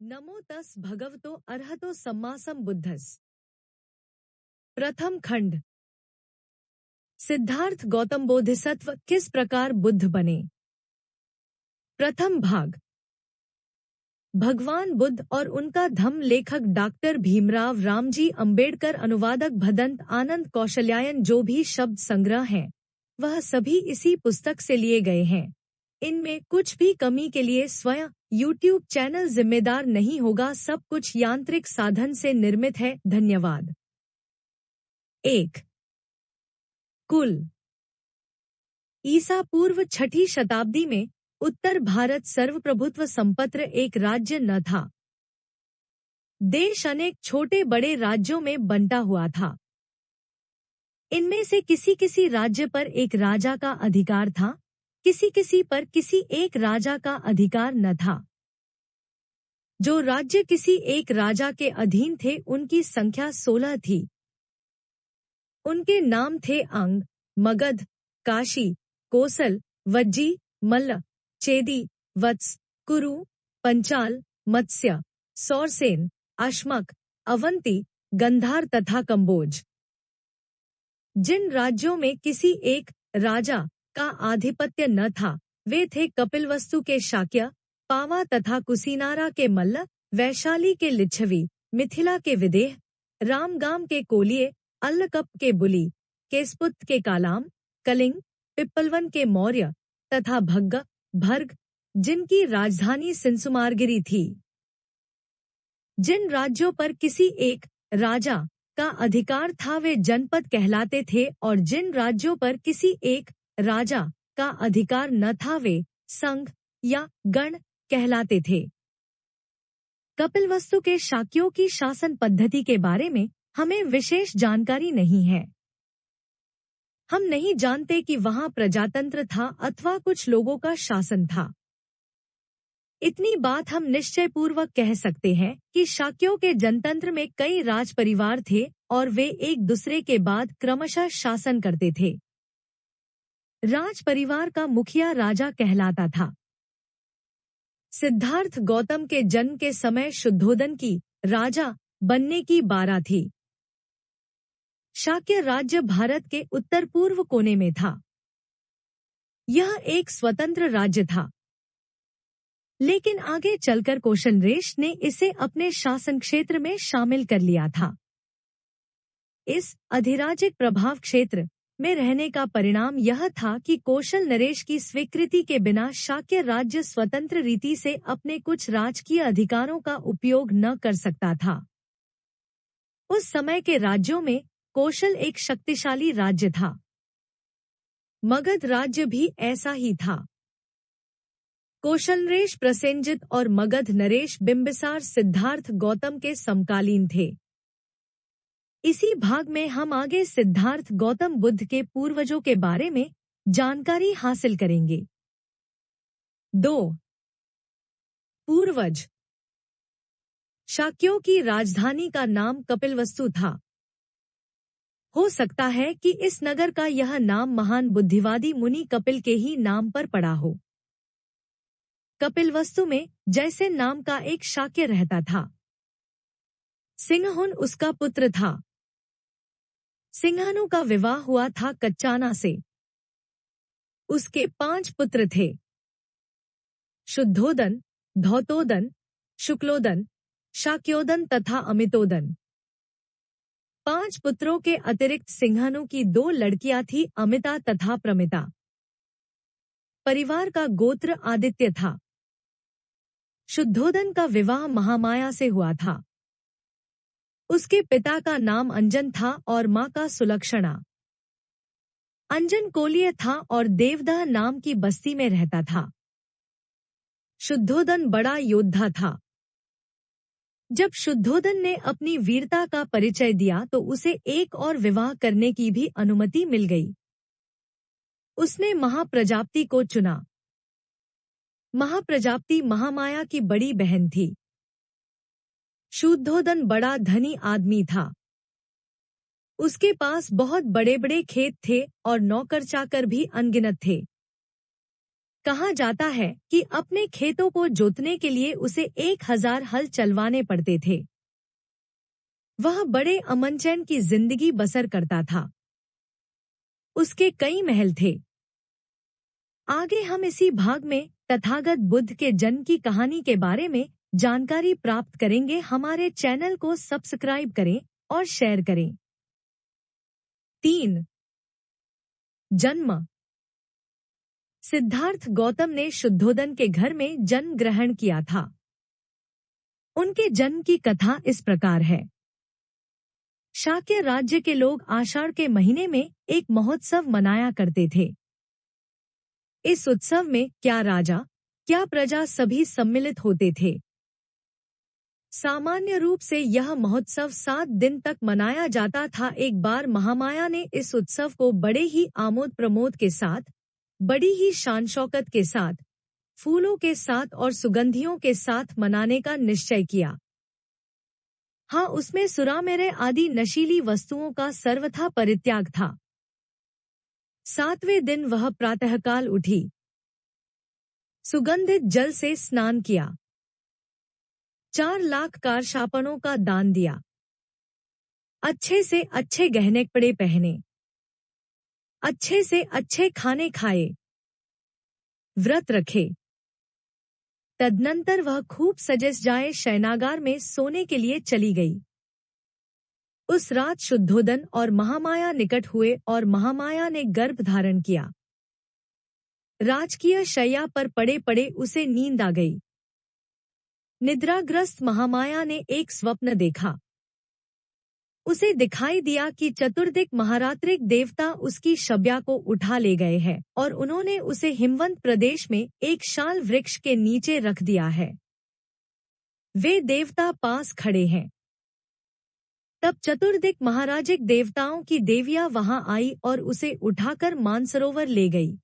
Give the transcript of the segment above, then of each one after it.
नमो तस् भगवतो अर्हतो सम्मा सम्बुद्धस्। प्रथम खंड। सिद्धार्थ गौतम बोधिसत्व किस प्रकार बुद्ध बने। प्रथम भाग। भगवान बुद्ध और उनका धम्म लेखक डॉक्टर भीमराव रामजी अंबेडकर अनुवादक भदंत आनंद कौशल्यायन जो भी शब्द संग्रह हैं, वह सभी इसी पुस्तक से लिए गए हैं। इनमें कुछ भी कमी के लिए स्वयं YouTube चैनल जिम्मेदार नहीं होगा। सब कुछ यांत्रिक साधन से निर्मित है। धन्यवाद। 1. कुल। ईसा पूर्व 6ठी शताब्दी में उत्तर भारत सर्वप्रभुत्व संपन्न एक राज्य न था। देश अनेक छोटे बड़े राज्यों में बंटा हुआ था। इनमें से किसी किसी राज्य पर एक राजा का अधिकार था, किसी किसी पर किसी एक राजा का अधिकार न था। जो राज्य किसी एक राजा के अधीन थे उनकी संख्या 16 थी। उनके नाम थे अंग, मगध, काशी, कोसल, वज्जी, मल्ल, चेदी, वत्स, कुरु, पंचाल, मत्स्य, सौरसेन, अश्मक, अवंती, गंधार तथा कंबोज। जिन राज्यों में किसी एक राजा का आधिपत्य न था, वे थे कपिलवस्तु के शाक्य, पावा तथा कुशीनारा के मल्ल, वैशाली के लिच्छवी, मिथिला के विदेह, रामगाम के कोलिये, अल्लकप के बुली, केसपुत के कालाम, कलिंग, पिप्पलवन के मौर्य तथा भग्ग, भर्ग, जिनकी राजधानी सिंसुमारगिरी थी। जिन राज्यों पर किसी एक राजा का अधिकार था वे जनपद कहलाते थे और जिन राज्यों पर किसी एक राजा का अधिकार न था वे संघ या गण कहलाते थे। कपिलवस्तु के शाक्यों की शासन पद्धति के बारे में हमें विशेष जानकारी नहीं है। हम नहीं जानते कि वहां प्रजातंत्र था अथवा कुछ लोगों का शासन था। इतनी बात हम निश्चय पूर्वक कह सकते हैं कि शाक्यों के जनतंत्र में कई राज परिवार थे और वे एक दूसरे के बाद क्रमशः शासन करते थे। राज परिवार का मुखिया राजा कहलाता था। सिद्धार्थ गौतम के जन्म के समय शुद्धोदन की राजा बनने की बारा थी। शाक्य राज्य भारत के उत्तर पूर्व कोने में था। यह एक स्वतंत्र राज्य था, लेकिन आगे चलकर कौशल नरेश ने इसे अपने शासन क्षेत्र में शामिल कर लिया था। इस अधिराज्यिक प्रभाव क्षेत्र में रहने का परिणाम यह था कि कौशल नरेश की स्वीकृति के बिना शाक्य राज्य स्वतंत्र रीति से अपने कुछ राजकीय अधिकारों का उपयोग न कर सकता था। उस समय के राज्यों में कौशल एक शक्तिशाली राज्य था। मगध राज्य भी ऐसा ही था। कौशल नरेश प्रसेनजित और मगध नरेश बिंबिसार सिद्धार्थ गौतम के समकालीन थे। इसी भाग में हम आगे सिद्धार्थ गौतम बुद्ध के पूर्वजों के बारे में जानकारी हासिल करेंगे। 2. पूर्वज। शाक्यों की राजधानी का नाम कपिलवस्तु था। हो सकता है कि इस नगर का यह नाम महान बुद्धिवादी मुनि कपिल के ही नाम पर पड़ा हो। कपिलवस्तु में जैसे नाम का एक शाक्य रहता था। सिंहहुन उसका पुत्र था। सिंहानु का विवाह हुआ था कच्चाना से। उसके 5 पुत्र थे, शुद्धोदन, धौतोदन, शुक्लोदन, शाक्योदन तथा अमितोदन। 5 पुत्रों के अतिरिक्त सिंहानु की 2 लड़कियां थी, अमिता तथा प्रमिता। परिवार का गोत्र आदित्य था। शुद्धोदन का विवाह महामाया से हुआ था। उसके पिता का नाम अंजन था और मां का सुलक्षणा। अंजन कोलिय था और देवदह नाम की बस्ती में रहता था। शुद्धोदन बड़ा योद्धा था। जब शुद्धोदन ने अपनी वीरता का परिचय दिया तो उसे एक और विवाह करने की भी अनुमति मिल गई। उसने महाप्रजापति को चुना। महाप्रजापति महामाया की बड़ी बहन थी। शुद्धोदन बड़ा धनी आदमी था। उसके पास बहुत बड़े बड़े खेत थे और नौकर चाकर भी अनगिनत थे। कहा जाता है कि अपने खेतों को जोतने के लिए उसे 1000 हल चलवाने पड़ते थे। वह बड़े अमन-चैन की जिंदगी बसर करता था। उसके कई महल थे। आगे हम इसी भाग में तथागत बुद्ध के जन्म की कहानी के बारे में जानकारी प्राप्त करेंगे। हमारे चैनल को सब्सक्राइब करें और शेयर करें। 3. जन्म। सिद्धार्थ गौतम ने शुद्धोदन के घर में जन्म ग्रहण किया था। उनके जन्म की कथा इस प्रकार है। शाक्य राज्य के लोग आषाढ़ के महीने में एक महोत्सव मनाया करते थे। इस उत्सव में क्या राजा, क्या प्रजा सभी सम्मिलित होते थे। सामान्य रूप से यह महोत्सव 7 दिन तक मनाया जाता था। एक बार महामाया ने इस उत्सव को बड़े ही आमोद प्रमोद के साथ, बड़ी ही शान शौकत के साथ, फूलों के साथ और सुगंधियों के साथ मनाने का निश्चय किया। हाँ, उसमें सुरामेरे आदि नशीली वस्तुओं का सर्वथा परित्याग था। 7वें दिन वह प्रातःकाल उठी, सुगंधित जल से स्नान किया, 4 लाख कारशापनों का दान दिया, अच्छे से अच्छे गहने कपड़े पहने, अच्छे से अच्छे खाने खाए, व्रत रखे। तदनंतर वह खूब सजे जाए शयनागार में सोने के लिए चली गई। उस रात शुद्धोदन और महामाया निकट हुए और महामाया ने गर्भ धारण किया। राजकीय शैया पर पड़े पड़े उसे नींद आ गई। निद्राग्रस्त महामाया ने एक स्वप्न देखा। उसे दिखाई दिया कि चतुर्दिक महारात्रिक देवता उसकी शब्या को उठा ले गए हैं और उन्होंने उसे हिमवंत प्रदेश में एक शाल वृक्ष के नीचे रख दिया है। वे देवता पास खड़े हैं। तब चतुर्दिक महाराजिक देवताओं की देवियां वहां आई और उसे उठाकर मानसरोवर ले गई।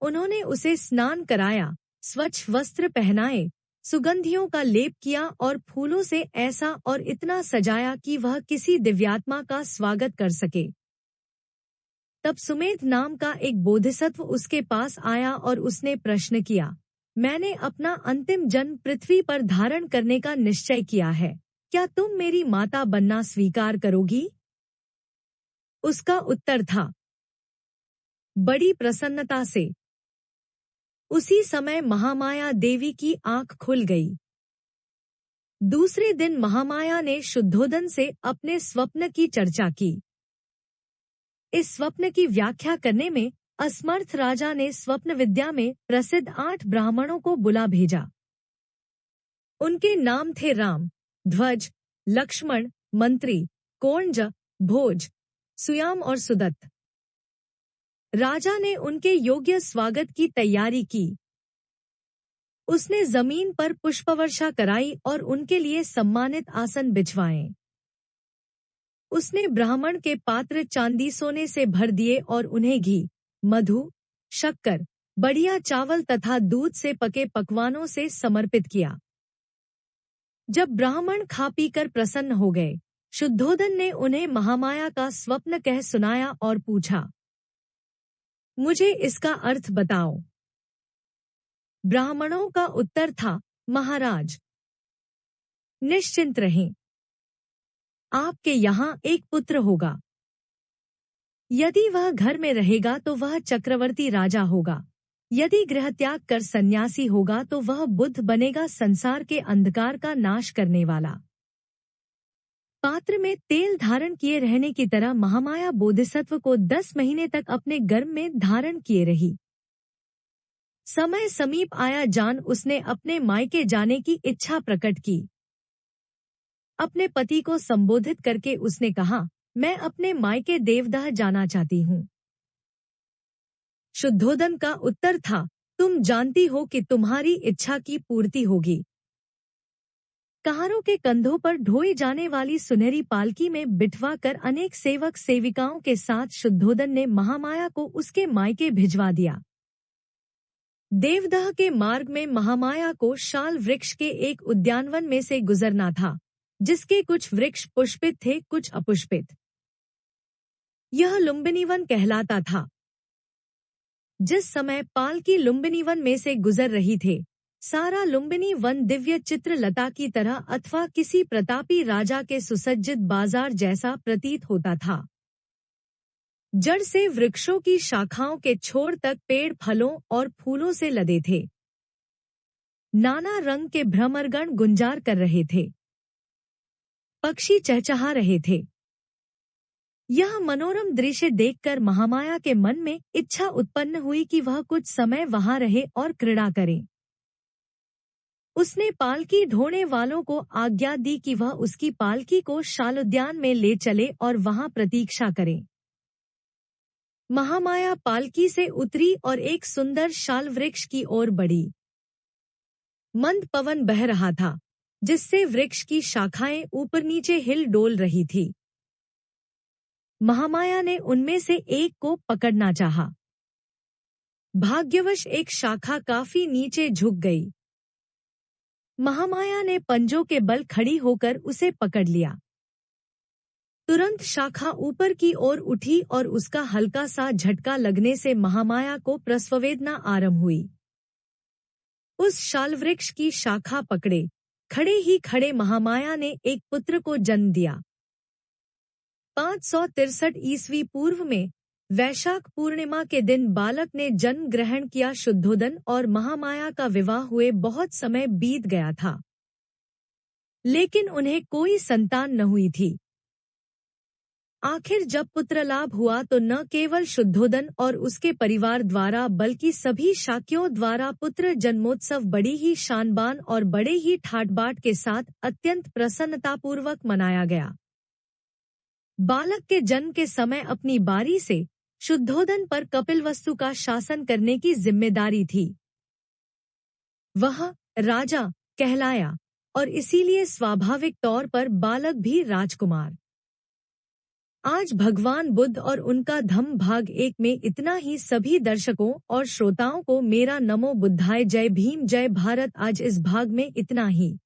उन्होंने उसे स्नान कराया, स्वच्छ वस्त्र पहनाए, सुगंधियों का लेप किया और फूलों से ऐसा और इतना सजाया कि वह किसी दिव्यात्मा का स्वागत कर सके। तब सुमेध नाम का एक बोधिसत्व उसके पास आया और उसने प्रश्न किया, मैंने अपना अंतिम जन्म पृथ्वी पर धारण करने का निश्चय किया है, क्या तुम मेरी माता बनना स्वीकार करोगी? उसका उत्तर था, बड़ी प्रसन्नता से। उसी समय महामाया देवी की आंख खुल गई। दूसरे दिन महामाया ने शुद्धोदन से अपने स्वप्न की चर्चा की। इस स्वप्न की व्याख्या करने में असमर्थ राजा ने स्वप्न विद्या में प्रसिद्ध 8 ब्राह्मणों को बुला भेजा। उनके नाम थे राम, ध्वज, लक्ष्मण, मंत्री, कोणज, भोज, सुयाम और सुदत्त। राजा ने उनके योग्य स्वागत की तैयारी की। उसने जमीन पर पुष्पवर्षा कराई और उनके लिए सम्मानित आसन बिछवाए। उसने ब्राह्मण के पात्र चांदी सोने से भर दिए और उन्हें घी, मधु, शक्कर, बढ़िया चावल तथा दूध से पके पकवानों से समर्पित किया। जब ब्राह्मण खा पीकर प्रसन्न हो गए, शुद्धोदन ने उन्हें महामाया का स्वप्न कह सुनाया और पूछा, मुझे इसका अर्थ बताओ। ब्राह्मणों का उत्तर था, महाराज, निश्चिंत रहें, आपके यहाँ एक पुत्र होगा। यदि वह घर में रहेगा तो वह चक्रवर्ती राजा होगा। यदि गृह त्याग कर सन्यासी होगा तो वह बुद्ध बनेगा, संसार के अंधकार का नाश करने वाला। पात्र में तेल धारण किए रहने की तरह महामाया बोधिसत्व को 10 महीने तक अपने गर्भ में धारण किए रही। समय समीप आया जान उसने अपने मायके जाने की इच्छा प्रकट की। अपने पति को संबोधित करके उसने कहा, मैं अपने मायके देवदह जाना चाहती हूँ। शुद्धोदन का उत्तर था, तुम जानती हो कि तुम्हारी इच्छा की पूर्ति होगी। कहारों के कंधों पर ढोई जाने वाली सुनहरी पालकी में बिठवा कर अनेक सेवक सेविकाओं के साथ शुद्धोदन ने महामाया को उसके मायके भिजवा दिया। देवदह के मार्ग में महामाया को शाल वृक्ष के एक उद्यानवन में से गुजरना था, जिसके कुछ वृक्ष पुष्पित थे, कुछ अपुष्पित। यह लुम्बिनी वन कहलाता था। जिस समय पालकी लुम्बिनी वन में से गुजर रही थे, सारा लुम्बिनी वन दिव्य चित्रलता की तरह अथवा किसी प्रतापी राजा के सुसज्जित बाजार जैसा प्रतीत होता था। जड़ से वृक्षों की शाखाओं के छोर तक पेड़ फलों और फूलों से लदे थे। नाना रंग के भ्रमरगण गुंजार कर रहे थे। पक्षी चहचहा रहे थे। यह मनोरम दृश्य देखकर महामाया के मन में इच्छा उत्पन्न हुई कि वह कुछ समय वहां रहे और क्रीड़ा करे। उसने पालकी ढोने वालों को आज्ञा दी कि वह उसकी पालकी को शालोद्यान में ले चले और वहां प्रतीक्षा करे। महामाया पालकी से उतरी और एक सुंदर शाल वृक्ष की ओर बढ़ी। मंद पवन बह रहा था, जिससे वृक्ष की शाखाएं ऊपर नीचे हिल डोल रही थी। महामाया ने उनमें से एक को पकड़ना चाहा। भाग्यवश एक शाखा काफी नीचे झुक गई। महामाया ने पंजों के बल खड़ी होकर उसे पकड़ लिया। तुरंत शाखा ऊपर की ओर उठी और उसका हल्का सा झटका लगने से महामाया को प्रसववेदना आरंभ हुई। उस शालवृक्ष की शाखा पकड़े खड़े ही खड़े महामाया ने एक पुत्र को जन्म दिया। 563 ईस्वी पूर्व में वैशाख पूर्णिमा के दिन बालक ने जन्म ग्रहण किया। शुद्धोदन और महामाया का विवाह हुए बहुत समय बीत गया था, लेकिन उन्हें कोई संतान न हुई थी। आखिर जब पुत्र लाभ हुआ तो न केवल शुद्धोदन और उसके परिवार द्वारा बल्कि सभी शाक्यों द्वारा पुत्र जन्मोत्सव बड़ी ही शानबान और बड़े ही ठाट-बाट के साथ अत्यंत प्रसन्नतापूर्वक मनाया गया। बालक के जन्म के समय अपनी बारी से शुद्धोदन पर कपिलवस्तु का शासन करने की जिम्मेदारी थी। वह राजा कहलाया और इसीलिए स्वाभाविक तौर पर बालक भी राजकुमार। आज भगवान बुद्ध और उनका धम्म भाग 1 में इतना ही। सभी दर्शकों और श्रोताओं को मेरा नमो बुद्धाय। जय भीम, जय भारत। आज इस भाग में इतना ही।